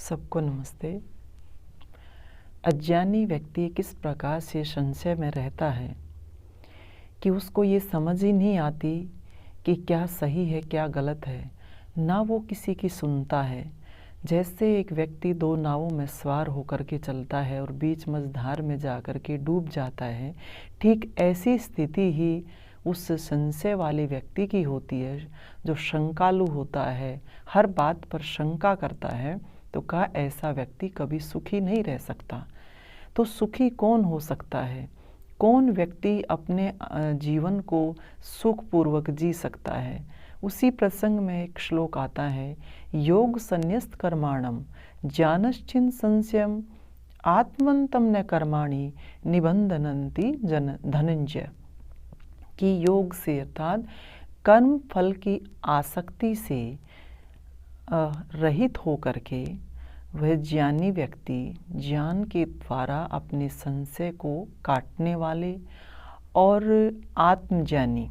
सबको नमस्ते। अज्ञानी व्यक्ति किस प्रकार से संशय में रहता है कि उसको ये समझ ही नहीं आती कि क्या सही है क्या गलत है, ना वो किसी की सुनता है। जैसे एक व्यक्ति दो नावों में सवार होकर के चलता है और बीच मझधार में जाकर के डूब जाता है, ठीक ऐसी स्थिति ही उस संशय वाले व्यक्ति की होती है, जो शंकालु होता है, हर बात पर शंका करता है। तो कहा ऐसा व्यक्ति कभी सुखी नहीं रह सकता। तो सुखी कौन हो सकता है? कौन व्यक्ति अपने जीवन को सुखपूर्वक जी सकता है? उसी प्रसंग में एक श्लोक आता है, योग संन्यस्त कर्माणम ज्ञानश्चिन संशयम आत्मंतम न कर्माणि निबंधनन्ति धनंजय। कि योग से अर्थात कर्म फल की आसक्ति से रहित होकर के वह ज्ञानी व्यक्ति ज्ञान के द्वारा अपने संशय को काटने वाले और आत्मज्ञानी,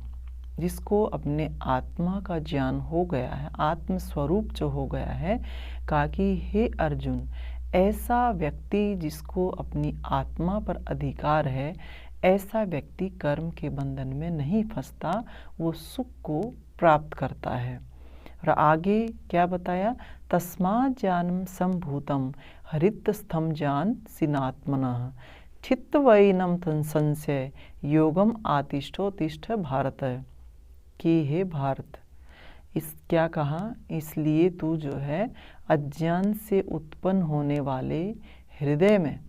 जिसको अपने आत्मा का ज्ञान हो गया है, आत्म स्वरूप जो हो गया है, कहा कि हे अर्जुन, ऐसा व्यक्ति जिसको अपनी आत्मा पर अधिकार है, ऐसा व्यक्ति कर्म के बंधन में नहीं फंसता, वो सुख को प्राप्त करता है। और आगे क्या बताया, तस्मात् ज्ञानम संभूतम हरितस्थम ज्ञान सिनात्मनः चित्तवैनम संशय योगम आतिष्ठोतिष्ठ भारत। कि हे भारत, इस क्या कहा, इसलिए तू जो है अज्ञान से उत्पन्न होने वाले हृदय में,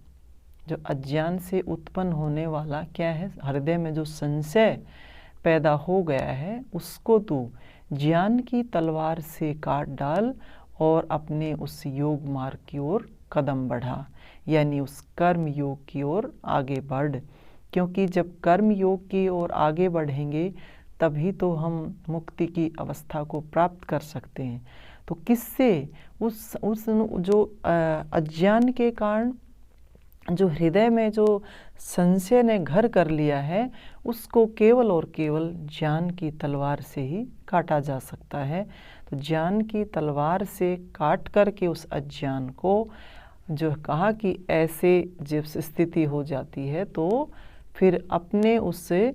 जो अज्ञान से उत्पन्न होने वाला क्या है, हृदय में जो संशय पैदा हो गया है, उसको तू ज्ञान की तलवार से काट डाल और अपने उस योग मार्ग की ओर कदम बढ़ा, यानी उस कर्म योग की ओर आगे बढ़। क्योंकि जब कर्म योग की ओर आगे बढ़ेंगे तभी तो हम मुक्ति की अवस्था को प्राप्त कर सकते हैं। तो किससे, उस जो अज्ञान के कारण जो हृदय में जो संशय ने घर कर लिया है, उसको केवल और केवल ज्ञान की तलवार से ही काटा जा सकता है। तो ज्ञान की तलवार से काट कर के उस अज्ञान को, जो कहा कि ऐसे जब स्थिति हो जाती है तो फिर अपने उससे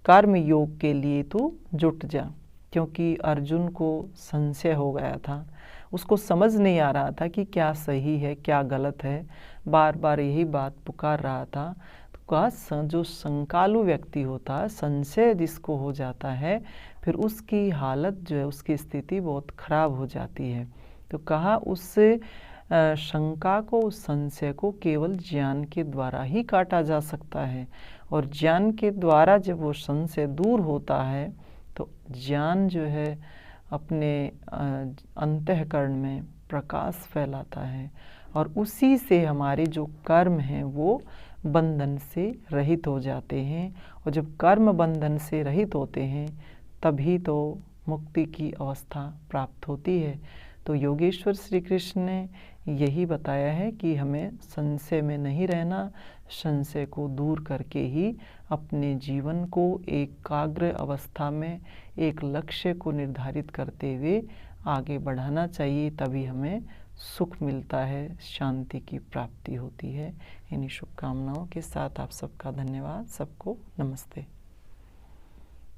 कर्म योग के लिए तू जुट जा। क्योंकि अर्जुन को संशय हो गया था, उसको समझ नहीं आ रहा था कि क्या सही है क्या गलत है, बार बार यही बात पुकार रहा था। तो कहा जो शंकालु व्यक्ति होता है, संशय जिसको हो जाता है, फिर उसकी हालत जो है, उसकी स्थिति बहुत खराब हो जाती है। तो कहा उस शंका को, उस संशय को केवल ज्ञान के द्वारा ही काटा जा सकता है। और ज्ञान के द्वारा जब वो संशय दूर होता है तो ज्ञान जो है अपने अंतःकरण में प्रकाश फैलाता है, और उसी से हमारे जो कर्म हैं वो बंधन से रहित हो जाते हैं। और जब कर्म बंधन से रहित होते हैं तभी तो मुक्ति की अवस्था प्राप्त होती है। तो योगेश्वर श्री कृष्ण ने यही बताया है कि हमें संशय में नहीं रहना, संशय को दूर करके ही अपने जीवन को एकाग्र अवस्था में एक लक्ष्य को निर्धारित करते हुए आगे बढ़ाना चाहिए, तभी हमें सुख मिलता है, शांति की प्राप्ति होती है। इन्हीं शुभकामनाओं के साथ आप सबका धन्यवाद। सबको नमस्ते।